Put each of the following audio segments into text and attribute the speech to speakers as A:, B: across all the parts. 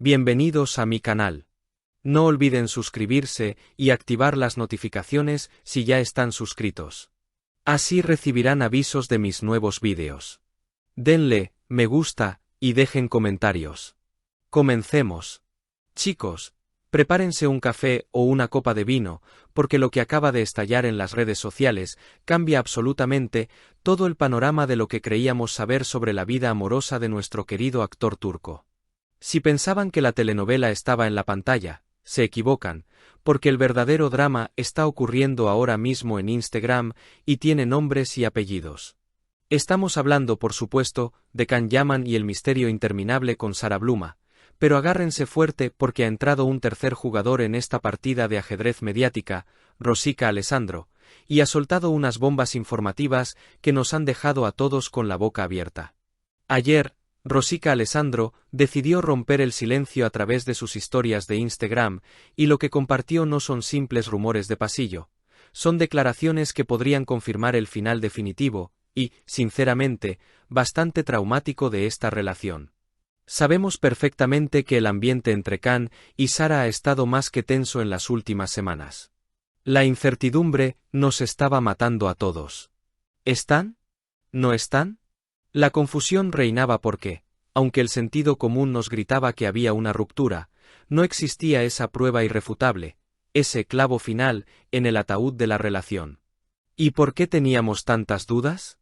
A: Bienvenidos a mi canal. No olviden suscribirse y activar las notificaciones si ya están suscritos. Así recibirán avisos de mis nuevos vídeos. Denle me gusta y dejen comentarios. Comencemos. Chicos, prepárense un café o una copa de vino, porque lo que acaba de estallar en las redes sociales cambia absolutamente todo el panorama de lo que creíamos saber sobre la vida amorosa de nuestro querido actor turco. Si pensaban que la telenovela estaba en la pantalla, se equivocan, porque el verdadero drama está ocurriendo ahora mismo en Instagram y tiene nombres y apellidos. Estamos hablando, por supuesto, de Can Yaman y el misterio interminable con Sara Bluma, pero agárrense fuerte porque ha entrado un tercer jugador en esta partida de ajedrez mediática, Rosika Alessandro, y ha soltado unas bombas informativas que nos han dejado a todos con la boca abierta. Ayer, Rosika Alessandro decidió romper el silencio a través de sus historias de Instagram, y lo que compartió no son simples rumores de pasillo, son declaraciones que podrían confirmar el final definitivo y, sinceramente, bastante traumático de esta relación. Sabemos perfectamente que el ambiente entre Can y Sara ha estado más que tenso en las últimas semanas. La incertidumbre nos estaba matando a todos. ¿Están? ¿No están? La confusión reinaba porque, aunque el sentido común nos gritaba que había una ruptura, no existía esa prueba irrefutable, ese clavo final en el ataúd de la relación. ¿Y por qué teníamos tantas dudas?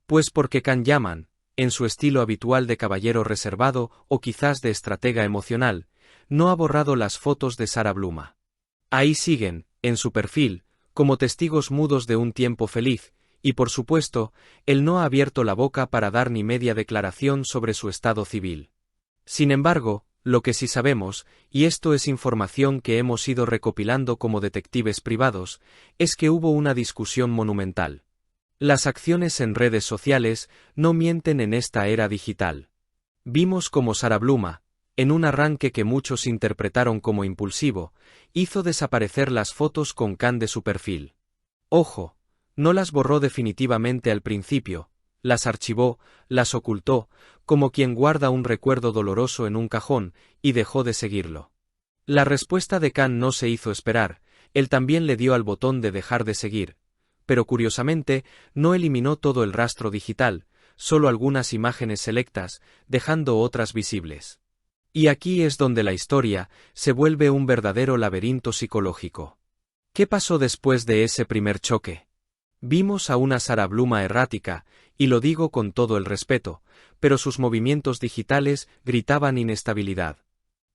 A: Pues porque Can Yaman, en su estilo habitual de caballero reservado o quizás de estratega emocional, no ha borrado las fotos de Sara Bluma. Ahí siguen, en su perfil, como testigos mudos de un tiempo feliz, y por supuesto, él no ha abierto la boca para dar ni media declaración sobre su estado civil. Sin embargo, lo que sí sabemos, y esto es información que hemos ido recopilando como detectives privados, es que hubo una discusión monumental. Las acciones en redes sociales no mienten en esta era digital. Vimos como Sara Bluma, en un arranque que muchos interpretaron como impulsivo, hizo desaparecer las fotos con Can de su perfil. Ojo, no las borró definitivamente al principio, las archivó, las ocultó, como quien guarda un recuerdo doloroso en un cajón, y dejó de seguirlo. La respuesta de Can no se hizo esperar, él también le dio al botón de dejar de seguir, pero curiosamente no eliminó todo el rastro digital, solo algunas imágenes selectas, dejando otras visibles. Y aquí es donde la historia se vuelve un verdadero laberinto psicológico. ¿Qué pasó después de ese primer choque? Vimos a una Sara Bluma errática, y lo digo con todo el respeto, pero sus movimientos digitales gritaban inestabilidad.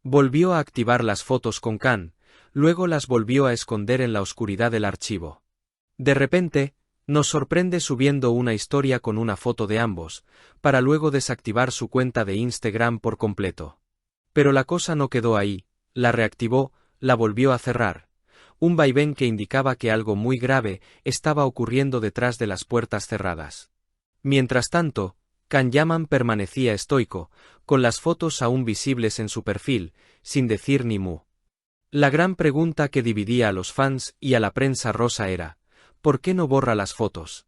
A: Volvió a activar las fotos con Can, luego las volvió a esconder en la oscuridad del archivo. De repente, nos sorprende subiendo una historia con una foto de ambos, para luego desactivar su cuenta de Instagram por completo. Pero la cosa no quedó ahí, la reactivó, la volvió a cerrar. Un vaivén que indicaba que algo muy grave estaba ocurriendo detrás de las puertas cerradas. Mientras tanto, Can Yaman permanecía estoico, con las fotos aún visibles en su perfil, sin decir ni mu. La gran pregunta que dividía a los fans y a la prensa rosa era, ¿por qué no borra las fotos?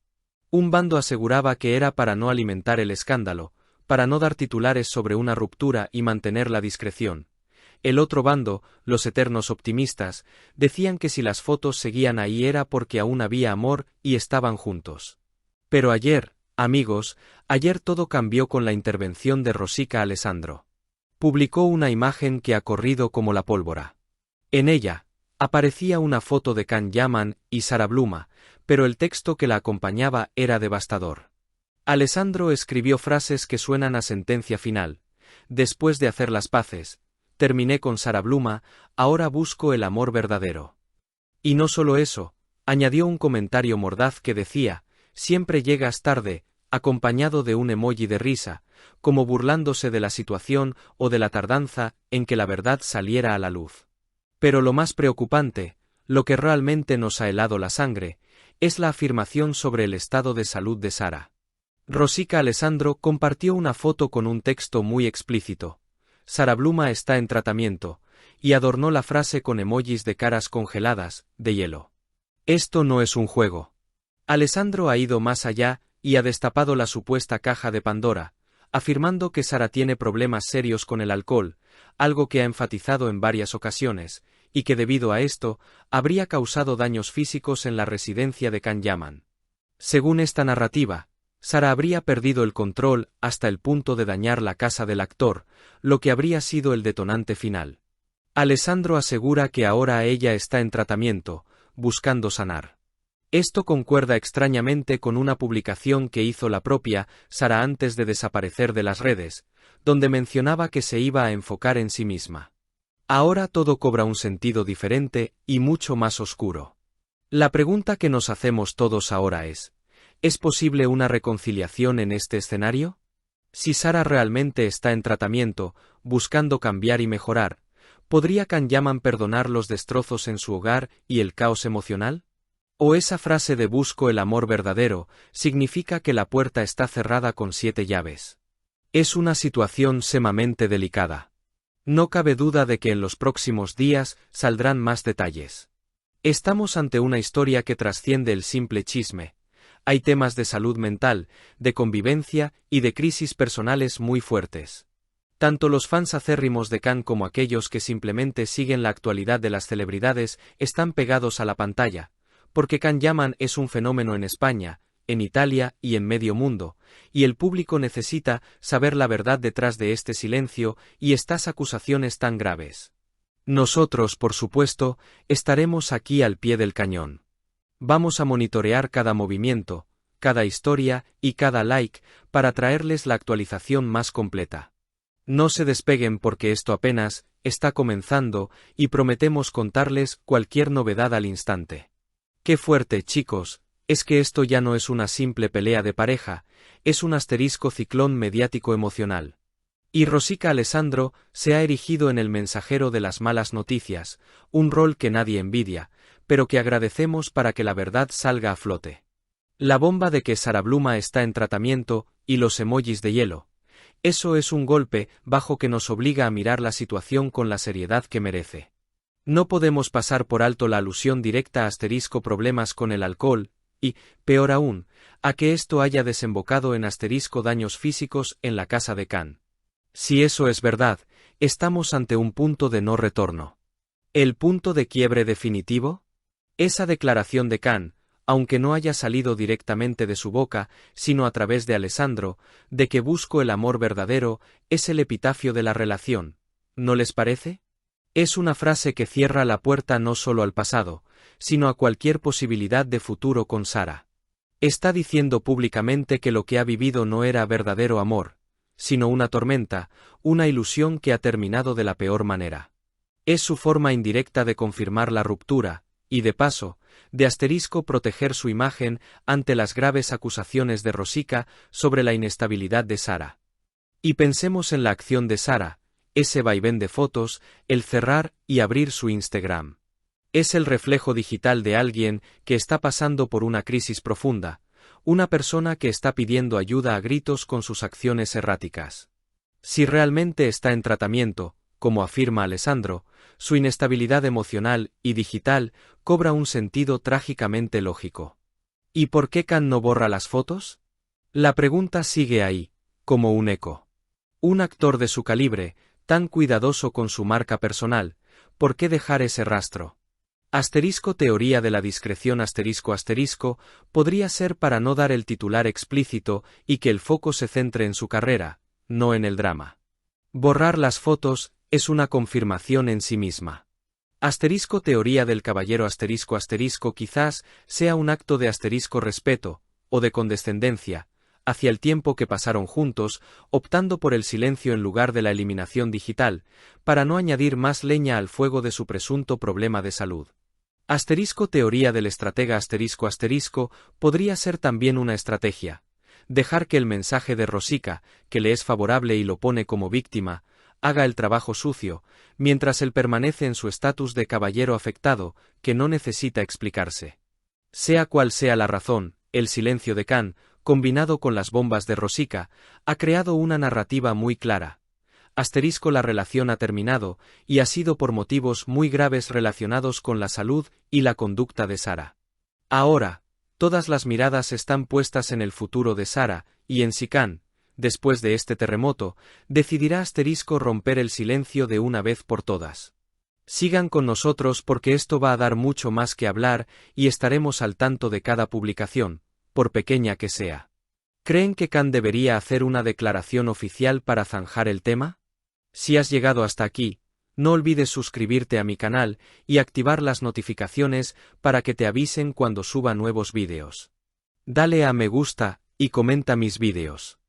A: Un bando aseguraba que era para no alimentar el escándalo, para no dar titulares sobre una ruptura y mantener la discreción. El otro bando, los eternos optimistas, decían que si las fotos seguían ahí era porque aún había amor y estaban juntos. Pero ayer, amigos, ayer todo cambió con la intervención de Rosika Alessandro. Publicó una imagen que ha corrido como la pólvora. En ella, aparecía una foto de Can Yaman y Sara Bluma, pero el texto que la acompañaba era devastador. Alessandro escribió frases que suenan a sentencia final. Después de hacer las paces, terminé con Sara Bluma, ahora busco el amor verdadero. Y no solo eso, añadió un comentario mordaz que decía, siempre llegas tarde, acompañado de un emoji de risa, como burlándose de la situación o de la tardanza en que la verdad saliera a la luz. Pero lo más preocupante, lo que realmente nos ha helado la sangre, es la afirmación sobre el estado de salud de Sara. Rosika Alessandro compartió una foto con un texto muy explícito. Sara Bluma está en tratamiento, y adornó la frase con emojis de caras congeladas, de hielo. Esto no es un juego. Alessandro ha ido más allá y ha destapado la supuesta caja de Pandora, afirmando que Sara tiene problemas serios con el alcohol, algo que ha enfatizado en varias ocasiones, y que debido a esto, habría causado daños físicos en la residencia de Can Yaman. Según esta narrativa, Sara habría perdido el control hasta el punto de dañar la casa del actor, lo que habría sido el detonante final. Alessandro asegura que ahora ella está en tratamiento, buscando sanar. Esto concuerda extrañamente con una publicación que hizo la propia Sara antes de desaparecer de las redes, donde mencionaba que se iba a enfocar en sí misma. Ahora todo cobra un sentido diferente y mucho más oscuro. La pregunta que nos hacemos todos ahora ¿es posible una reconciliación en este escenario? Si Sara realmente está en tratamiento, buscando cambiar y mejorar, ¿podría Can Yaman perdonar los destrozos en su hogar y el caos emocional? ¿O esa frase de busco el amor verdadero significa que la puerta está cerrada con 7 llaves? Es una situación sumamente delicada. No cabe duda de que en los próximos días saldrán más detalles. Estamos ante una historia que trasciende el simple chisme. Hay temas de salud mental, de convivencia y de crisis personales muy fuertes. Tanto los fans acérrimos de Can como aquellos que simplemente siguen la actualidad de las celebridades están pegados a la pantalla, porque Can Yaman es un fenómeno en España, en Italia y en medio mundo, y el público necesita saber la verdad detrás de este silencio y estas acusaciones tan graves. Nosotros, por supuesto, estaremos aquí al pie del cañón. Vamos a monitorear cada movimiento, cada historia y cada like para traerles la actualización más completa. No se despeguen porque esto apenas está comenzando y prometemos contarles cualquier novedad al instante. ¡Qué fuerte, chicos! Es que esto ya no es una simple pelea de pareja, es un asterisco ciclón mediático emocional. Y Rosika Alessandro se ha erigido en el mensajero de las malas noticias, un rol que nadie envidia, pero que agradecemos para que la verdad salga a flote. La bomba de que Sara Bluma está en tratamiento, y los emojis de hielo. Eso es un golpe bajo que nos obliga a mirar la situación con la seriedad que merece. No podemos pasar por alto la alusión directa a asterisco problemas con el alcohol, y, peor aún, a que esto haya desembocado en asterisco daños físicos en la casa de Can. Si eso es verdad, estamos ante un punto de no retorno. ¿El punto de quiebre definitivo? Esa declaración de Can, aunque no haya salido directamente de su boca, sino a través de Alessandro, de que busco el amor verdadero, es el epitafio de la relación, ¿no les parece? Es una frase que cierra la puerta no solo al pasado, sino a cualquier posibilidad de futuro con Sara. Está diciendo públicamente que lo que ha vivido no era verdadero amor, sino una tormenta, una ilusión que ha terminado de la peor manera. Es su forma indirecta de confirmar la ruptura, y de paso, de asterisco proteger su imagen ante las graves acusaciones de Rosika sobre la inestabilidad de Sara. Y pensemos en la acción de Sara, ese vaivén de fotos, el cerrar y abrir su Instagram. Es el reflejo digital de alguien que está pasando por una crisis profunda, una persona que está pidiendo ayuda a gritos con sus acciones erráticas. Si realmente está en tratamiento, como afirma Alessandro, su inestabilidad emocional y digital cobra un sentido trágicamente lógico. ¿Y por qué Can no borra las fotos? La pregunta sigue ahí, como un eco. Un actor de su calibre, tan cuidadoso con su marca personal, ¿por qué dejar ese rastro? Asterisco teoría de la discreción asterisco asterisco podría ser para no dar el titular explícito y que el foco se centre en su carrera, no en el drama. Borrar las fotos es una confirmación en sí misma. Asterisco teoría del caballero asterisco asterisco quizás sea un acto de asterisco respeto, o de condescendencia, hacia el tiempo que pasaron juntos, optando por el silencio en lugar de la eliminación digital, para no añadir más leña al fuego de su presunto problema de salud. Asterisco teoría del estratega asterisco asterisco podría ser también una estrategia. Dejar que el mensaje de Rosika, que le es favorable y lo pone como víctima, haga el trabajo sucio, mientras él permanece en su estatus de caballero afectado, que no necesita explicarse. Sea cual sea la razón, el silencio de Can, combinado con las bombas de Rosika, ha creado una narrativa muy clara. Asterisco la relación ha terminado, y ha sido por motivos muy graves relacionados con la salud y la conducta de Sara. Ahora, todas las miradas están puestas en el futuro de Sara, y en si Can, después de este terremoto, decidirá Asterisco romper el silencio de una vez por todas. Sigan con nosotros porque esto va a dar mucho más que hablar y estaremos al tanto de cada publicación, por pequeña que sea. ¿Creen que Khan debería hacer una declaración oficial para zanjar el tema? Si has llegado hasta aquí, no olvides suscribirte a mi canal y activar las notificaciones para que te avisen cuando suba nuevos vídeos. Dale a me gusta y comenta mis vídeos.